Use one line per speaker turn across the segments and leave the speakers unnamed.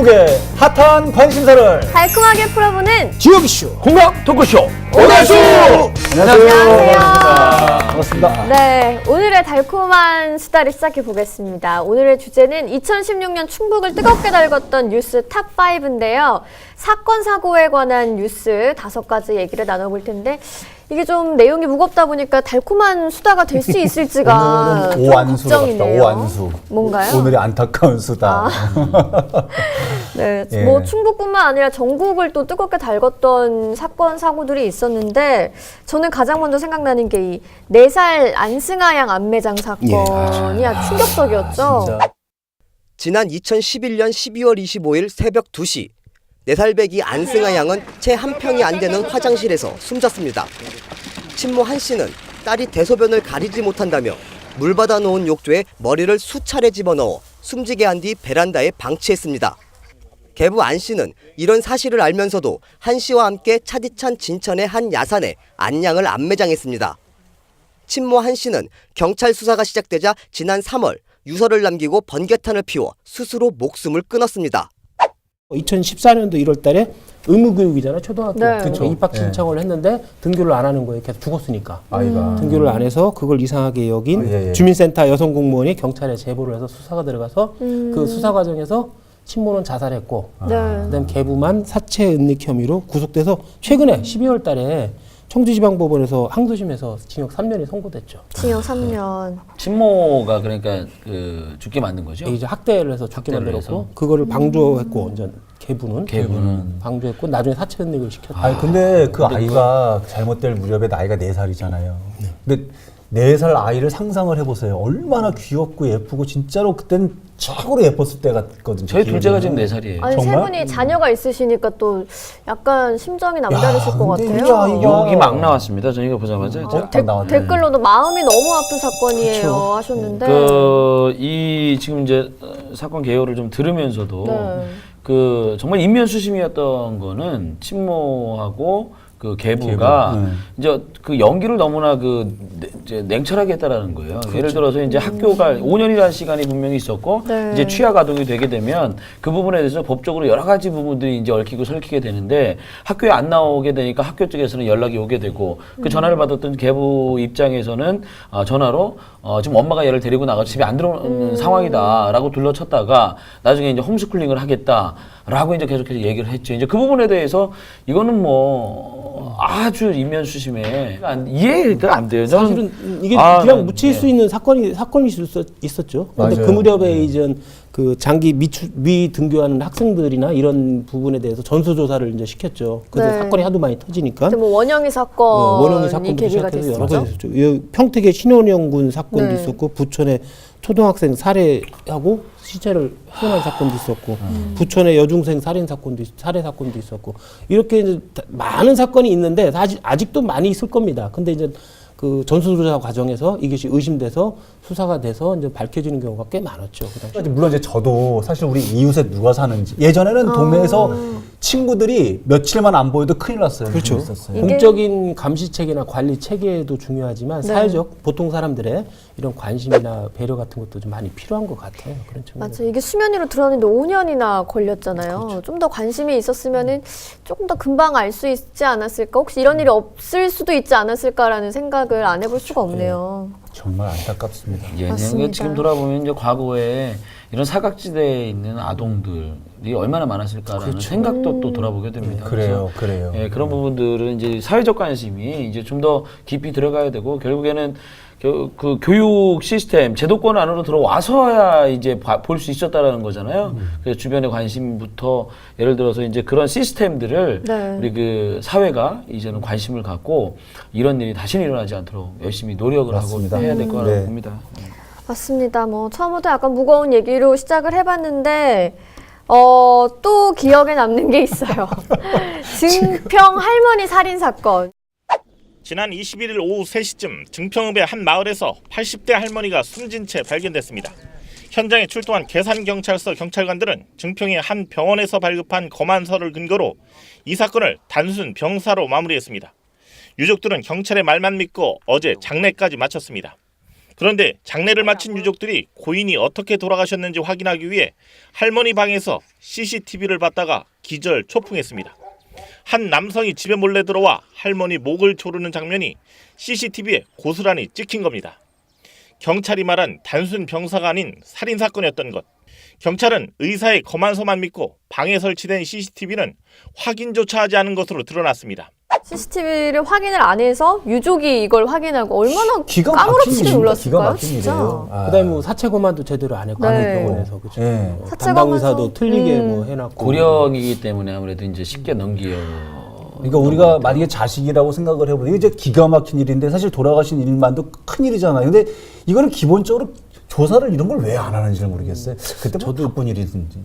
충북의 핫한 관심사를
달콤하게 풀어보는
지옥이슈
공감 토크쇼
오달수!
안녕하세요.
반갑습니다.
반갑습니다.
네, 오늘의 달콤한 수다를 시작해 보겠습니다. 오늘의 주제는 2016년 충북을 뜨겁게 달궜던 뉴스 탑5인데요. 사건, 사고에 관한 뉴스 5가지 얘기를 나눠볼 텐데 이게 좀 내용이 무겁다 보니까 달콤한 수다가 될 수 있을지가
오늘은
좀
오안수로 갑시다.
걱정이네요.
오안수.
뭔가요?
오늘의 안타까운 수다.
네,
예.
뭐 충북뿐만 아니라 전국을 또 뜨겁게 달궜던 사건, 사고들이 있었는데 저는 가장 먼저 생각나는 게 이 4살 안승아 양 안매장 사건이 아주 충격적이었죠.
진짜.
지난 2011년 12월 25일 새벽 2시 4살 배기 안승아 양은 채 한 평이 안 되는 화장실에서 숨졌습니다. 친모 한 씨는 딸이 대소변을 가리지 못한다며 물 받아 놓은 욕조에 머리를 수차례 집어넣어 숨지게 한 뒤 베란다에 방치했습니다. 계부 안 씨는 이런 사실을 알면서도 한 씨와 함께 차디찬 진천의 한 야산에 안 양을 안매장했습니다. 친모 한 씨는 경찰 수사가 시작되자 지난 3월 유서를 남기고 번개탄을 피워 스스로 목숨을 끊었습니다.
2014년도 1월 달에 의무교육이잖아요, 초등학교.
네.
그쵸. 입학 신청을 했는데 등교를 안 하는 거예요. 계속 죽었으니까.
아이가.
등교를 안 해서 그걸 이상하게 여긴
예.
주민센터 여성 공무원이 경찰에 제보를 해서 수사가 들어가서 그 수사 과정에서 친모는 자살했고
네.
그다음 계부만 사체 은닉 혐의로 구속돼서 최근에 12월 달에 청주지방법원에서 항소심에서 징역 3년이 선고됐죠.
징역 3년.
친모가 그러니까 그 죽게 만든 거죠.
이제 학대를 해서 죽게
학대를
만들었고
해서.
그거를 방조했고 이제 계부는
계부는.
방조했고 나중에 사체 은닉을 시켰다.
아니 근데 그 아이가 잘못될 무렵에 나이가 4살이잖아요. 근데 4살 아이를 상상을 해보세요. 얼마나 귀엽고 예쁘고 진짜로 그땐 최고로 예뻤을 때 같거든요.
저희 둘째가 지금
기억에는.
4살이에요.
아니 세
정말?
분이 자녀가 있으시니까 또 약간 심정이 남다르실 것
근데 이
같아요.
아이가
욕이 막 나왔습니다. 저희가 보자마자.
나왔네.
댓글로도 마음이 너무 아픈 사건이에요 하셨는데
이 지금 이제 사건 개요를 좀 들으면서도
네.
그 정말 인면수심이었던 거는 친모하고 그 계부가
계부,
이제 그 연기를 너무나 이제 냉철하게 했다라는 거예요. 예를 들어서 이제 학교가 5년이라는 시간이 분명히 있었고
네.
이제 취하 가동이 되게 되면 그 부분에 대해서 법적으로 여러 가지 부분들이 이제 얽히고 설키게 되는데 학교에 안 나오게 되니까 학교 쪽에서는 연락이 오게 되고 그 전화를 받았던 계부 입장에서는 전화로 지금 엄마가 얘를 데리고 나가 집에 안 들어오는 상황이다라고 둘러쳤다가 나중에 이제 홈스쿨링을 하겠다라고 이제 계속해서 얘기를 했죠. 이제 그 부분에 대해서 이거는 뭐 아주 인면수심에 이해가 안 돼요. 저는
사실은 이게
아,
그냥 묻힐
네.
수 있는 사건이 있었죠. 근데
맞아요.
그 무렵에 이제 그 장기 미등교하는 학생들이나 이런 부분에 대해서 전수조사를 이제 시켰죠. 근데
네.
사건이 하도 많이 터지니까.
뭐 원영이 사건이
원형이 사건도
계기가
시작해서 여러
됐었죠.
가지 있었죠. 평택의 신원영군 사건도
네.
있었고 부천의 초등학생 살해하고 시체를 훼손한 사건도 있었고 부천의 여중생 살해 사건도 있었고 이렇게 이제 많은 사건이 있는데 사실 아직도 많이 있을 겁니다. 근데 이제 그 전수조사 과정에서 이것이 의심돼서 수사가 돼서 이제 밝혀지는 경우가 꽤 많았죠. 그 당시.
물론 이제 저도 사실 우리 이웃에 누가 사는지 예전에는 동네에서 친구들이 며칠만 안 보여도 큰일 났어요.
그렇죠.
있었어요.
이게-
공적인 감시 체계나 관리 체계도 중요하지만
네.
사회적 보통 사람들의 이런 관심이나 배려 같은 것도 좀 많이 필요한 것 같아요. 그런 측면에서.
맞죠. 이게 수면 위로 드러났는데 5년이나 걸렸잖아요. 좀 더 관심이 있었으면은 조금 더 금방 알 수 있지 않았을까? 혹시 이런 일이 없을 수도 있지 않았을까라는 생각을 안 해볼 수가 없네요.
정말 안타깝습니다.
예,
맞습니다.
지금 돌아보면 이제 과거에 이런 사각지대에 있는 아동들이 얼마나 많았을까라는 생각도 또 돌아보게 됩니다.
그래요.
예, 그런 부분들은 이제 사회적 관심이 이제 좀 더 깊이 들어가야 되고 결국에는 그 교육 시스템 제도권 안으로 들어와서야 이제 볼 수 있었다라는 거잖아요. 그래서 주변의 관심부터 예를 들어서 이제 그런 시스템들을
네.
우리 그 사회가 이제는 관심을 갖고 이런 일이 다시는 일어나지 않도록 열심히 노력을
맞습니다.
하고 해야 될 거라고
네.
봅니다.
맞습니다. 뭐 처음부터 약간 무거운 얘기로 시작을 해봤는데 또 기억에 남는 게 있어요. 증평 할머니 살인 사건.
지난 21일 오후 3시쯤 증평읍의 한 마을에서 80대 할머니가 숨진 채 발견됐습니다. 현장에 출동한 계산경찰서 경찰관들은 증평의 한 병원에서 발급한 검안서를 근거로 이 사건을 단순 병사로 마무리했습니다. 유족들은 경찰의 말만 믿고 어제 장례까지 마쳤습니다. 그런데 장례를 마친 유족들이 고인이 어떻게 돌아가셨는지 확인하기 위해 할머니 방에서 CCTV를 봤다가 기절 초풍했습니다. 한 남성이 집에 몰래 들어와 할머니 목을 조르는 장면이 CCTV에 고스란히 찍힌 겁니다. 경찰이 말한 단순 병사가 아닌 살인사건이었던 것. 경찰은 의사의 검안서만 믿고 방에 설치된 CCTV는 확인조차 하지 않은 것으로 드러났습니다.
CCTV를 확인을 안 해서 유족이 이걸 확인하고 얼마나
기가
까무러치게
막힌 일입니다.
놀랐을까요?
기가 막힌
진짜.
일이에요. 아.
그다음에 뭐 사체 검안도 제대로 안 했고
네.
병원에서 그죠.
네.
사체
담당
검안서-
의사도 틀리게 뭐 해놨고.
고령이기 때문에 아무래도 이제 쉽게 넘기요.
그러니까 우리가 만약에 자식이라고 생각을 해보면 이게 이제 기가 막힌 일인데 사실 돌아가신 일만도 큰 일이잖아요. 근데 이거는 기본적으로 조사를 이런 걸 왜 안 하는지 모르겠어요. 그때 저도 바쁜 일이든지.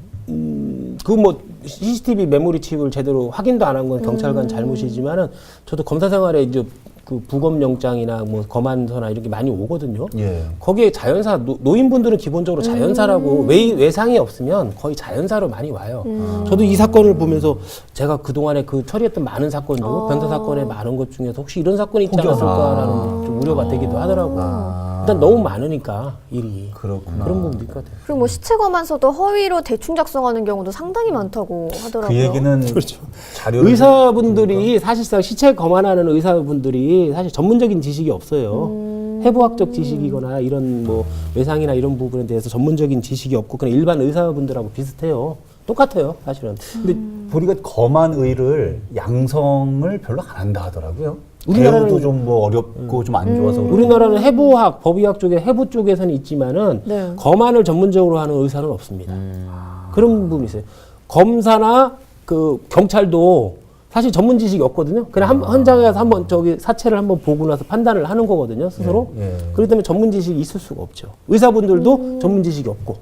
그 뭐 CCTV 메모리 칩을 제대로 확인도 안 한 건 경찰관 잘못이지만은 저도 검사 생활에 이제 그 부검 영장이나 뭐 검안서나 이런 게 많이 오거든요.
예.
거기에 자연사 노인분들은 기본적으로 자연사라고 외상이 없으면 거의 자연사로 많이 와요. 저도 이 사건을 보면서 제가 그 동안에 그 처리했던 많은 사건 중 변사 사건에 많은 것 중에서 혹시 이런 사건이 있지 않았을까라는 좀 우려가 되기도 하더라고요. 일단 너무 많으니까 일이
그렇구나.
그런 부분도 있거든.
그리고 뭐 시체 검안서도 허위로 대충 작성하는 경우도 상당히 많다고 하더라고요.
그 얘기는 자료를
의사분들이 사실상 시체 검안하는 의사분들이 사실 전문적인 지식이 없어요. 해부학적 지식이거나 이런 뭐 외상이나 이런 부분에 대해서 전문적인 지식이 없고 그냥 일반 의사분들하고 비슷해요. 똑같아요, 사실은.
근데 보니까 검안 의를 양성을 별로 안 한다 하더라고요.
우리나라는-
배우도 좀 뭐 어렵고 좀 안 좋아서 그런가.
우리나라는 해부학, 법의학 쪽에 해부 쪽에서는 있지만은
네.
검안을 전문적으로 하는 의사는 없습니다. 그런 부분이 있어요. 검사나 그 경찰도 사실 전문 지식이 없거든요. 그냥 현장에 가서 한번 저기 사체를 한번 보고 나서 판단을 하는 거거든요, 스스로.
예, 예.
그렇기 때문에 전문 지식이 있을 수가 없죠. 의사분들도 전문 지식이 없고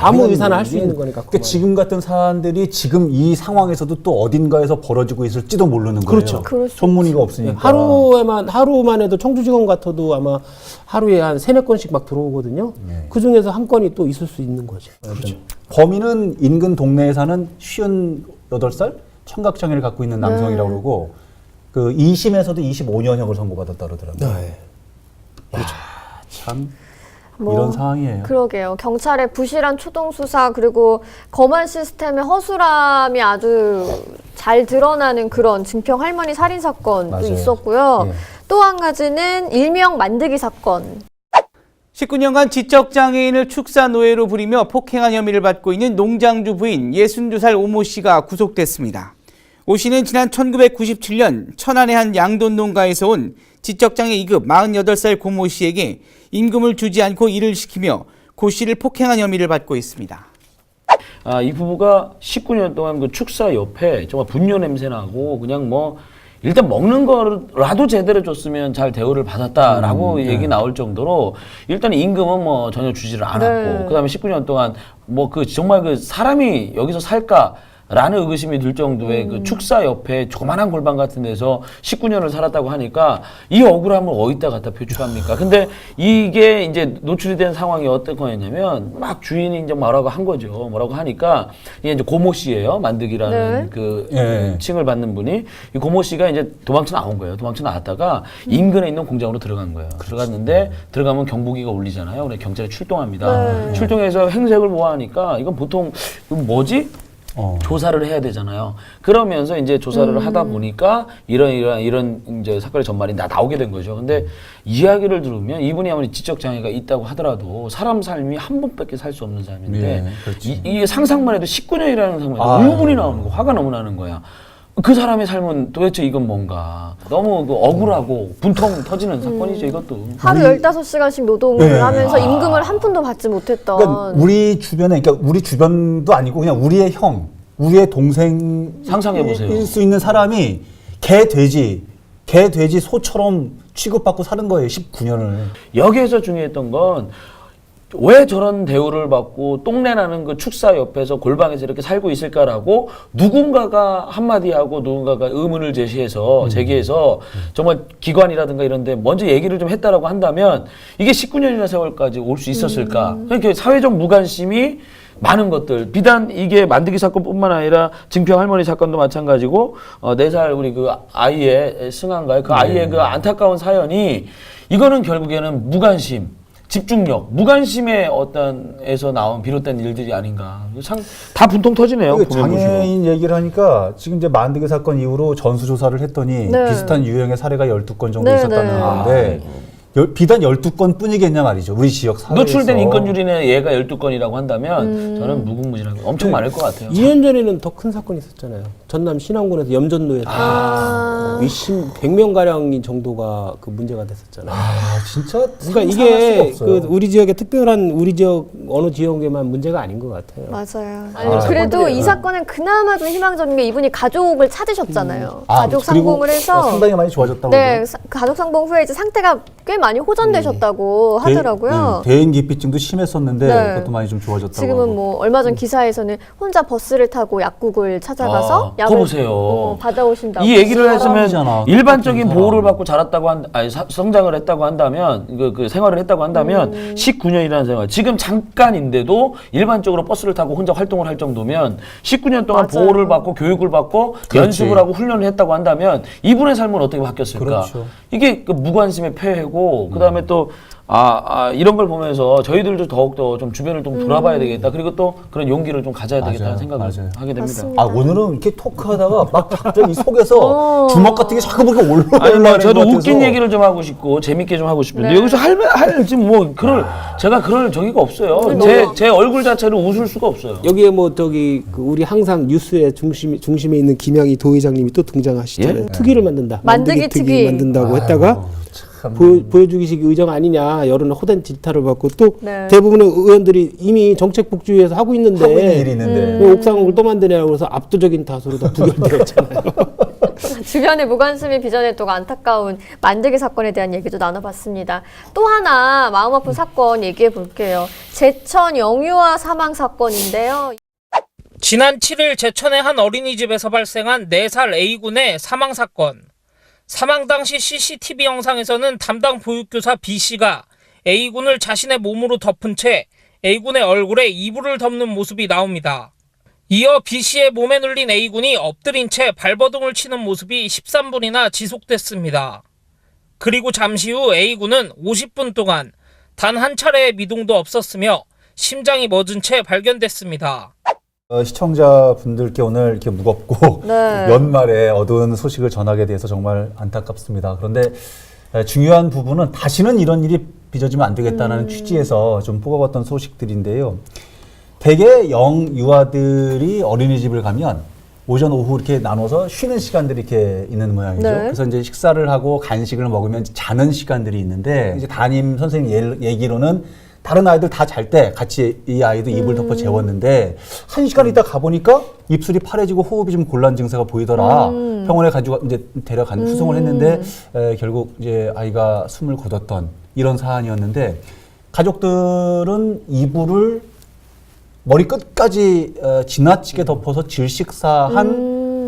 아무 의사나 할 수 있는 거니까.
그러니까 지금 같은 사안들이 지금 이 상황에서도 또 어딘가에서 벌어지고 있을지도 모르는 거예요.
그렇죠.
그럴 수
전문의가 없으니까.
하루만 해도 청주지검 같아도 아마 하루에 한 3-4건씩 막 들어오거든요. 그 중에서 한 건이 또 있을 수 있는 거죠.
그렇죠. 범인은 인근 동네에 사는 58살 청각장애를 갖고 있는 남성이라고 그러고 그 2심에서도 25년형을 선고받았다 그러더라고요.
네.
참
뭐,
이런 상황이에요.
그러게요. 경찰의 부실한 초동 수사 그리고 검안 시스템의 허술함이 아주 잘 드러나는 그런 증평 할머니 살인 사건도
맞아요.
있었고요.
예.
또 한 가지는 일명 만드기 사건.
19년간 지적장애인을 축사 노예로 부리며 폭행한 혐의를 받고 있는 농장주 부인 62살 오모 씨가 구속됐습니다. 오 씨는 지난 1997년 천안의 한 양돈 농가에서 온 지적장애 2급 48살 고모 씨에게 임금을 주지 않고 일을 시키며 고 씨를 폭행한 혐의를 받고 있습니다.
이 부부가 19년 동안 그 축사 옆에 정말 분뇨 냄새 나고 그냥 뭐 일단 먹는 거라도 제대로 줬으면 잘 대우를 받았다라고 얘기 나올 정도로 일단 임금은 뭐 전혀 주지를 않았고
네.
그다음에 19년 동안 뭐 그 정말 그 사람이 여기서 살까라는 의구심이 들 정도의 그 축사 옆에 조그만한 골방 같은 데서 19년을 살았다고 하니까 이 억울함을 어디다 갖다 표출합니까? 근데 이게 이제 노출이 된 상황이 어떤 거였냐면 막 주인이 이제 뭐라고 한 거죠. 뭐라고 하니까 이게 이제 고모 씨예요. 만득이라는
네.
그
예.
칭을 받는 분이 이 고모 씨가 이제 도망쳐 나온 거예요. 도망쳐 나왔다가 인근에 있는 공장으로 들어간 거예요. 들어갔는데 들어가면 경보기가 울리잖아요. 그래서 경찰이 출동합니다.
네.
출동해서 행색을 보아하니까 이건 보통 이거 뭐지? 조사를 해야 되잖아요. 그러면서 이제 조사를 하다 보니까 이런 이제 사건의 전말이 나오게 된 거죠. 근데 이야기를 들으면 이분이 아무리 지적 장애가 있다고 하더라도 사람 삶이 한 번밖에 살 수 없는 사람인데
예, 그렇지.
이게 상상만 해도 19년이라는 상황에
아.
울분이 나오는 거, 화가 너무 나는 거야. 그 사람의 삶은 도대체 이건 뭔가 너무 그 억울하고 분통 터지는 사건이죠. 이것도.
하루 15시간씩 노동을
네.
하면서 임금을 한 푼도 받지 못했던.
그러니까 우리 주변에, 그러니까 우리 주변도 아니고 그냥 우리의 형, 우리의 동생
상상해 보세요.
일 수 있는 사람이 개, 돼지, 소처럼 취급받고 사는 거예요. 19년을.
여기에서 중요했던 건 왜 저런 대우를 받고 똥내나는 그 축사 옆에서 골방에서 이렇게 살고 있을까라고 누군가가 한마디 하고 누군가가 의문을 제기해서 정말 기관이라든가 이런 데 먼저 얘기를 좀 했다라고 한다면 이게 19년이나 세월까지 올 수 있었을까. 그러니까 사회적 무관심이 많은 것들, 비단 이게 만드기 사건뿐만 아니라 증평 할머니 사건도 마찬가지고 4살 우리 그 아이의 승한가요? 그 아이의 그 안타까운 사연이 이거는 결국에는 무관심, 집중력, 무관심의 어떤에서 나온 비롯된 일들이 아닌가. 참 다 분통 터지네요.
이게
보면 보시면.
장애인 얘기를 하니까 지금 이제 만드기 사건 이후로 전수조사를 했더니
네.
비슷한 유형의 사례가 12건 정도
네,
있었다는
네.
건데 비단 12건 뿐이겠냐 말이죠. 우리 지역 사회에서.
노출된 인권유린의 예가 12건이라고 한다면 저는 무궁무진하고 엄청 많을 것 같아요.
2년 전에는 더 큰 사건이 있었잖아요. 전남 신안군에서 염전노예 100명 가량이 정도가 그 문제가 됐었잖아요.
진짜
그러니까
상상할
이게
수가 없어요.
그 우리 지역의 특별한 우리 지역 어느 지역에만 문제가 아닌 것 같아요.
맞아요.
아,
그래도 이 사건은 그나마 좀 희망적인 게 이분이 가족을 찾으셨잖아요. 가족
그리고
상봉을 해서
상당히 많이 좋아졌다고.
네, 가족 상봉 후에 이제 상태가 꽤 많이 호전되셨다고 하더라고요.
대인 기피증도 심했었는데
네.
그것도 많이 좀 좋아졌다고.
지금은
하고.
뭐 얼마 전 기사에서는 혼자 버스를 타고 약국을 찾아가서
그거 보세요.
받아오신다고.
이 얘기를 했으면
사람이잖아.
일반적인
똑같은
보호를
사람.
받고 자랐다고 성장을 했다고 한다면 그 생활을 했다고 한다면 19년이라는 생활. 지금 잠깐인데도 일반적으로 버스를 타고 혼자 활동을 할 정도면 19년 동안
맞아요.
보호를 받고 교육을 받고
그렇지.
연습을 하고 훈련을 했다고 한다면 이분의 삶은 어떻게 바뀌었을까?
그렇죠.
이게 그 무관심의 폐해고 그다음에 또 이런 걸 보면서 저희들도 더욱더 좀 주변을 좀 돌아봐야 되겠다. 그리고 또 그런 용기를 좀 가져야 되겠다는
맞아요.
생각을
맞아요.
하게 됩니다.
맞습니다.
오늘은 이렇게 토크하다가 막 갑자기 속에서 주먹 같은 게 자꾸 그렇게 올라오는
아니 뭐 저도
것 같아서.
웃긴 얘기를 좀 하고 싶고 재밌게 좀 하고 싶은데
네.
여기서 할 지금 뭐 제가 그럴 저기가 없어요. 제 얼굴 자체를 웃을 수가 없어요.
여기에 뭐 저기 그 우리 항상 뉴스의 중심에 있는 김양희 도의장님이 또 등장하시잖아요. 특위를 만든다.
만들기 특위.
만든다고 했다가
참.
보여주기식 의정 아니냐 여론의 호된 질타를 받고 또
네.
대부분의 의원들이 이미 정책 복지위에서 하고 있는데
하고 있는 일이 있는데.
왜 옥상옥을 또 만드냐고 그래서 압도적인 다수로 다 부결되었잖아요.
주변의 무관심이 빚어냈다고 안타까운 만들기 사건에 대한 얘기도 나눠봤습니다. 또 하나 마음 아픈 사건 얘기해 볼게요. 제천 영유아 사망 사건인데요.
지난 7일 제천의 한 어린이집에서 발생한 4살 A군의 사망 사건. 사망 당시 CCTV 영상에서는 담당 보육교사 B씨가 A군을 자신의 몸으로 덮은 채 A군의 얼굴에 이불을 덮는 모습이 나옵니다. 이어 B씨의 몸에 눌린 A군이 엎드린 채 발버둥을 치는 모습이 13분이나 지속됐습니다. 그리고 잠시 후 A군은 50분 동안 단 한 차례의 미동도 없었으며 심장이 멎은 채 발견됐습니다.
시청자분들께 오늘 이렇게 무겁고
네.
연말에 어두운 소식을 전하게 돼서 정말 안타깝습니다. 그런데 중요한 부분은 다시는 이런 일이 빚어지면 안 되겠다는 취지에서 좀 뽑아봤던 소식들인데요. 대개 영유아들이 어린이집을 가면 오전 오후 이렇게 나눠서 쉬는 시간들이 이렇게 있는 모양이죠.
네.
그래서 이제 식사를 하고 간식을 먹으면 자는 시간들이 있는데 이제 담임 선생님 얘기로는 다른 아이들 다 잘 때 같이 이 아이도 입을 덮어 재웠는데 1시간 있다 가보니까 입술이 파래지고 호흡이 좀 곤란 증세가 보이더라. 병원에 가지고 이제 데려간 후송을 했는데 결국 이제 아이가 숨을 거뒀던 이런 사안이었는데 가족들은 이불을 머리 끝까지 지나치게 덮어서 질식사한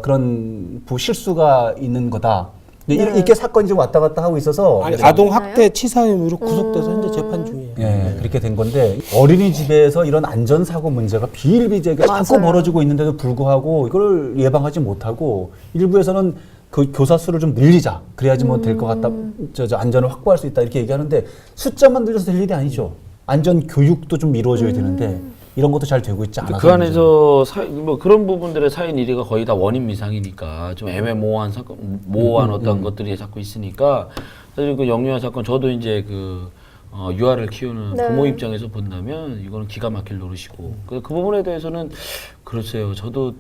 그런 실수가 있는 거다. 이렇게 사건이 좀 왔다 갔다 하고 있어서
아니, 아동 학대 치사 혐의로 구속돼서 현재 재판 중이에요.
예, 그렇게 된 건데 어린이집에서 이런 안전사고 문제가 비일비재하게 자꾸
맞아요.
벌어지고 있는데도 불구하고 이걸 예방하지 못하고 일부에서는 그 교사 수를 좀 늘리자 그래야지 뭐 될 것 같다 저 안전을 확보할 수 있다 이렇게 얘기하는데 숫자만 늘려서 될 일이 아니죠. 안전 교육도 좀 이루어져야 되는데 이런 것도 잘 되고 있지 않아서
그 안에서 뭐 그런 부분들의 사인 일위가 거의 다 원인 미상이니까 좀 애매모호한 사건, 모호한 어떤 것들이 자꾸 있으니까 사실 그 영유아 사건 저도 이제 그 유아를 키우는
네.
부모 입장에서 본다면 이거는 기가 막힐 노릇이고 그 부분에 대해서는 글쎄요 저도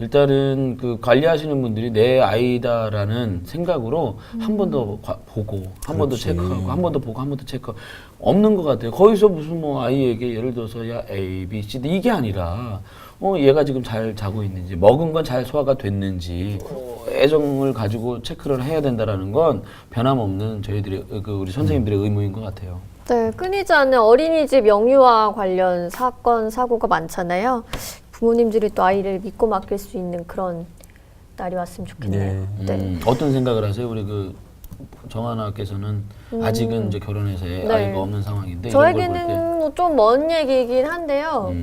일단은 그 관리하시는 분들이 내 아이다라는 생각으로 한 번 더 보고 한 번 더 체크하고 한 번 더 보고 한 번 더 체크하고 없는 것 같아요. 거기서 무슨 뭐 아이에게 예를 들어서 야 A, B, C, D 이게 아니라 얘가 지금 잘 자고 있는지 먹은 건 잘 소화가 됐는지 애정을 가지고 체크를 해야 된다라는 건 변함없는 저희들의 그 우리 선생님들의 의무인 것 같아요.
네, 끊이지 않는 어린이집 영유아 관련 사건, 사고가 많잖아요. 부모님들이 또 아이를 믿고 맡길 수 있는 그런 날이 왔으면 좋겠네요. 네.
어떤 생각을 하세요? 우리 그 정하나께서는 아직은 이제 결혼해서
네.
아이가 없는 상황인데 이런 걸 볼 때.
저에게는 좀 먼 얘기이긴 한데요.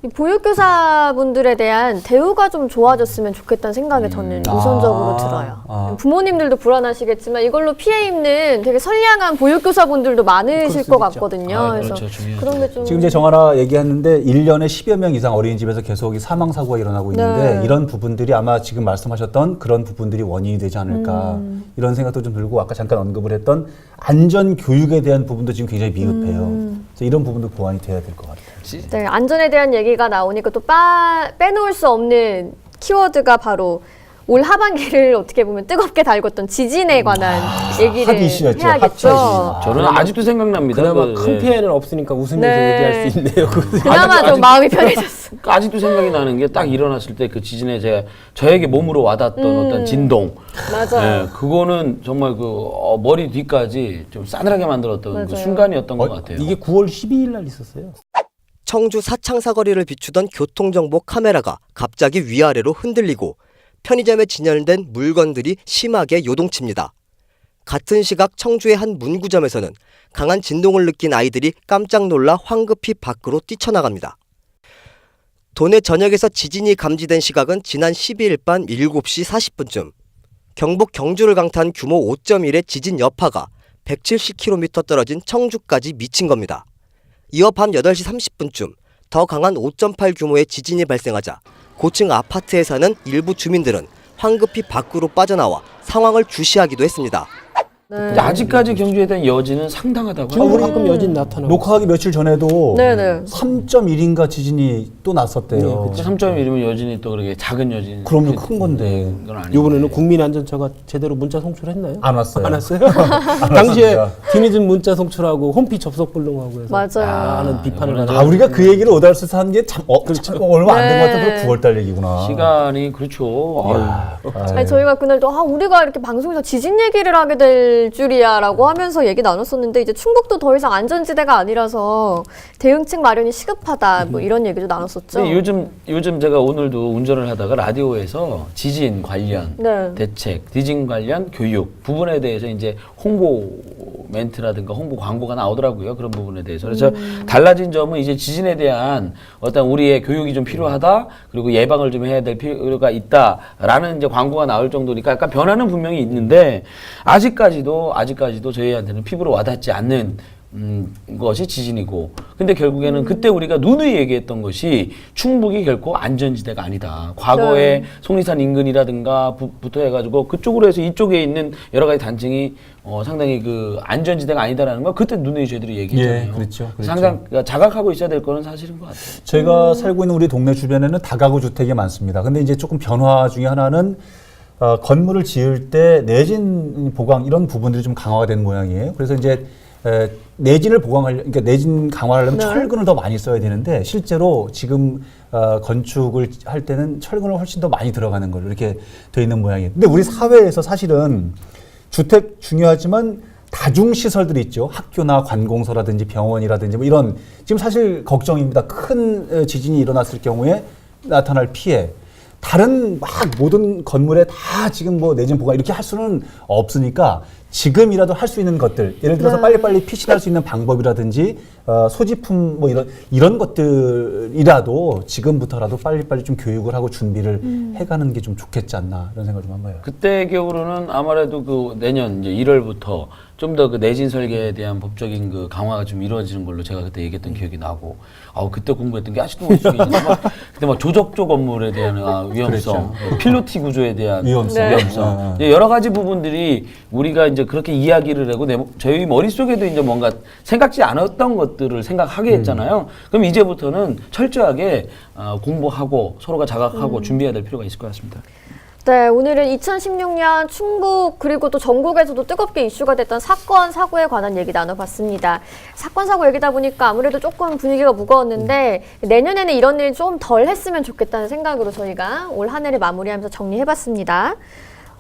이 보육교사분들에 대한 대우가 좀 좋아졌으면 좋겠다는 생각이 저는 우선적으로 들어요. 부모님들도 불안하시겠지만 이걸로 피해 입는 되게 선량한 보육교사분들도 많으실 것 같거든요. 그래서
그렇죠. 중요하죠.
그런 게 좀
지금 이제 정하나 얘기했는데 1년에 10여 명 이상 어린이집에서 계속 이 사망 사고가 일어나고 있는데
네.
이런 부분들이 아마 지금 말씀하셨던 그런 부분들이 원인이 되지 않을까 이런 생각도 좀 들고 아까 잠깐 언급을 했던 안전 교육에 대한 부분도 지금 굉장히 미흡해요. 그래서 이런 부분도 보완이 돼야 될 것 같아요.
네, 안전에 대한 얘기가 나오니까 또 빼놓을 수 없는 키워드가 바로 올 하반기를 어떻게 보면 뜨겁게 달궜던 지진에 관한 얘기를
핫 이슈였죠.
해야겠죠.
핫 이슈.
저는 아직도 생각납니다.
그나마 큰
예.
피해는 없으니까 웃으면서
네.
얘기할 수 있네요.
그나마 좀 마음이 편해졌어.
아직도 생각이 나는 게 딱 일어났을 때 그 지진에 저에게 몸으로 와닿았던 어떤 진동.
맞아요.
예, 그거는 정말 머리 뒤까지 좀 싸늘하게 만들었던 그
맞아요.
순간이었던 것 같아요.
이게 9월 12일 날 있었어요.
청주 사창사거리를 비추던 교통정보 카메라가 갑자기 위아래로 흔들리고 편의점에 진열된 물건들이 심하게 요동칩니다. 같은 시각 청주의 한 문구점에서는 강한 진동을 느낀 아이들이 깜짝 놀라 황급히 밖으로 뛰쳐나갑니다. 도내 전역에서 지진이 감지된 시각은 지난 12일 밤 7시 40분쯤. 경북 경주를 강타한 규모 5.1의 지진 여파가 170km 떨어진 청주까지 미친 겁니다. 이어 밤 8시 30분쯤 더 강한 5.8 규모의 지진이 발생하자 고층 아파트에 사는 일부 주민들은 황급히 밖으로 빠져나와 상황을 주시하기도 했습니다.
근데 아직까지 경주에 대한 여지는 상당하다고
지금
합니다.
가끔 여진 나타나고.
녹화하기 며칠 전에도
네네.
3.1인가 지진이 또 났었대요.
3.1이면 여진이 또 그렇게 작은 여진.
그럼요, 큰 건데.
그건 아닌데.
이번에는 국민안전처가 제대로 문자 송출했나요?
안 왔어요.
안 왔어요? 당시에 뒤늦은 문자 송출하고 홈피 접속 불능하고 해서
맞아요.
많은 비판을 받았어요.
아, 우리가 그 얘기를 오달수에서 한 게 참, 참 얼마 안 된 것
네.
같아도 9월달 얘기구나.
시간이 그렇죠. 아유.
아니, 저희가 그날 또 우리가 이렇게 방송에서 지진 얘기를 하게 될 줄이야라고 하면서 얘기 나눴었는데 이제 충북도 더 이상 안전지대가 아니라서 대응책 마련이 시급하다 뭐 이런 얘기도 나눴었죠.
근데 요즘 제가 오늘도 운전을 하다가 라디오에서 지진 관련
네.
대책, 지진 관련 교육 부분에 대해서 이제 홍보 멘트라든가 홍보 광고가 나오더라고요. 그런 부분에 대해서. 그래서 달라진 점은 이제 지진에 대한 어떤 우리의 교육이 좀 필요하다. 그리고 예방을 좀 해야 될 필요가 있다라는 이제 광고가 나올 정도니까 약간 변화는 분명히 있는데 아직까지도 저희한테는 피부로 와닿지 않는 것이 지진이고 근데 결국에는 그때 우리가 누누이 얘기했던 것이 충북이 결코 안전지대가 아니다. 과거에
네.
속리산 인근이라든가 부터 해가지고 그쪽으로 해서 이쪽에 있는 여러 가지 단층이 상당히 그 안전지대가 아니다라는 걸 그때 누누이 저희들이 얘기했잖아요.
예, 그렇죠.
상당히 자각하고 있어야 될 거는 사실인 것 같아요.
제가 살고 있는 우리 동네 주변에는 다가구 주택이 많습니다. 근데 이제 조금 변화 중에 하나는 건물을 지을 때 내진 보강 이런 부분들이 좀 강화가 된 모양이에요. 그래서 이제 내진을 그러니까 내진 강화하려면 철근을 더 많이 써야 되는데 실제로 지금 건축을 할 때는 철근을 훨씬 더 많이 들어가는 걸로 이렇게 돼 있는 모양이에요. 근데 우리 사회에서 사실은 주택 중요하지만 다중시설들이 있죠. 학교나 관공서라든지 병원이라든지 뭐 이런 지금 사실 걱정입니다. 큰 지진이 일어났을 경우에 나타날 피해. 다른 막 모든 건물에 다 지금 뭐 내진 보강 이렇게 할 수는 없으니까 지금이라도 할 수 있는 것들 예를 들어서 빨리빨리 피신할 수 있는 방법이라든지 소지품 뭐 이런 것들이라도 지금부터라도 빨리빨리 좀 교육을 하고 준비를 해가는 게 좀 좋겠지 않나 이런 생각을 좀 한번 해요.
그때 기억으로는 아무래도 그 내년 이제 1월부터 좀 더 그 내진 설계에 대한 법적인 그 강화가 좀 이루어지는 걸로 제가 그때 얘기했던 기억이 나고, 그때 공부했던 게 아직도 머릿속에 있는데 그때 막 조적조 건물에 대한 위험성, 필로티 구조에 대한
위험성.
이제 여러 가지 부분들이 우리가 이제 그렇게 이야기를 하고 저희 머릿속에도 이제 뭔가 생각지 않았던 것들을 생각하게 했잖아요. 그럼 이제부터는 철저하게 공부하고 서로가 자각하고 준비해야 될 필요가 있을 것 같습니다.
네, 오늘은 2016년 충북 그리고 또 전국에서도 뜨겁게 이슈가 됐던 사건, 사고에 관한 얘기 나눠봤습니다. 사건, 사고 얘기다 보니까 아무래도 조금 분위기가 무거웠는데 내년에는 이런 일 좀 덜 했으면 좋겠다는 생각으로 저희가 올 한 해를 마무리하면서 정리해봤습니다.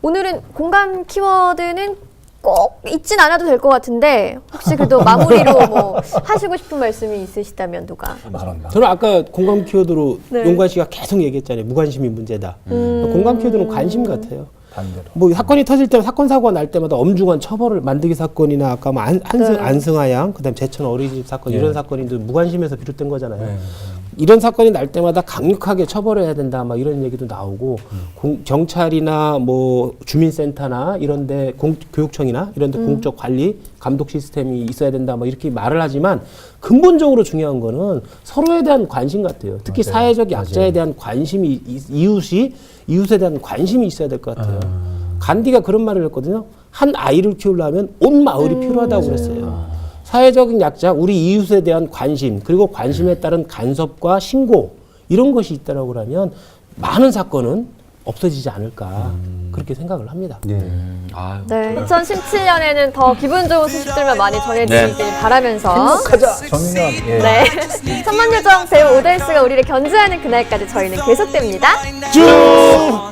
오늘은 공감 키워드는 꼭 잊진 않아도 될 것 같은데 혹시 그래도 마무리로 뭐 하시고 싶은 말씀이 있으시다면 누가?
저는 아까 공감 키워드로
네.
용관 씨가 계속 얘기했잖아요. 무관심이 문제다. 공감 키워드는 관심 같아요.
반대로.
뭐 사건이 터질 때마다 사건 사고가 날 때마다 엄중한 처벌을 만드기 사건이나 아까 뭐 안승하양 그다음 제천 어린이집 사건 이런 사건이 무관심에서 비롯된 거잖아요. 이런 사건이 날 때마다 강력하게 처벌해야 된다, 막 이런 얘기도 나오고, 경찰이나 뭐 주민센터나 이런데 교육청이나 이런데 공적 관리 감독 시스템이 있어야 된다, 뭐 이렇게 말을 하지만 근본적으로 중요한 거는 서로에 대한 관심 같아요. 특히
맞아요.
사회적 약자에 대한 관심이 이웃에 대한 관심이 있어야 될 것 같아요. 간디가 그런 말을 했거든요. 한 아이를 키우려면 온 마을이 필요하다고 그랬어요. 사회적인 약자, 우리 이웃에 대한 관심, 그리고 관심에 따른 간섭과 신고 이런 것이 있다라고 하면 많은 사건은 없어지지 않을까 그렇게 생각을 합니다.
네.
아유.
네, 2017년에는 더 기분 좋은 소식들만 많이 전해드리길 바라면서
행복하자 정윤현. 예.
네, 천만요정 배우 오달수가 우리를 견제하는 그날까지 저희는 계속됩니다.
쭉!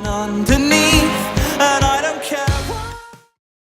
underneath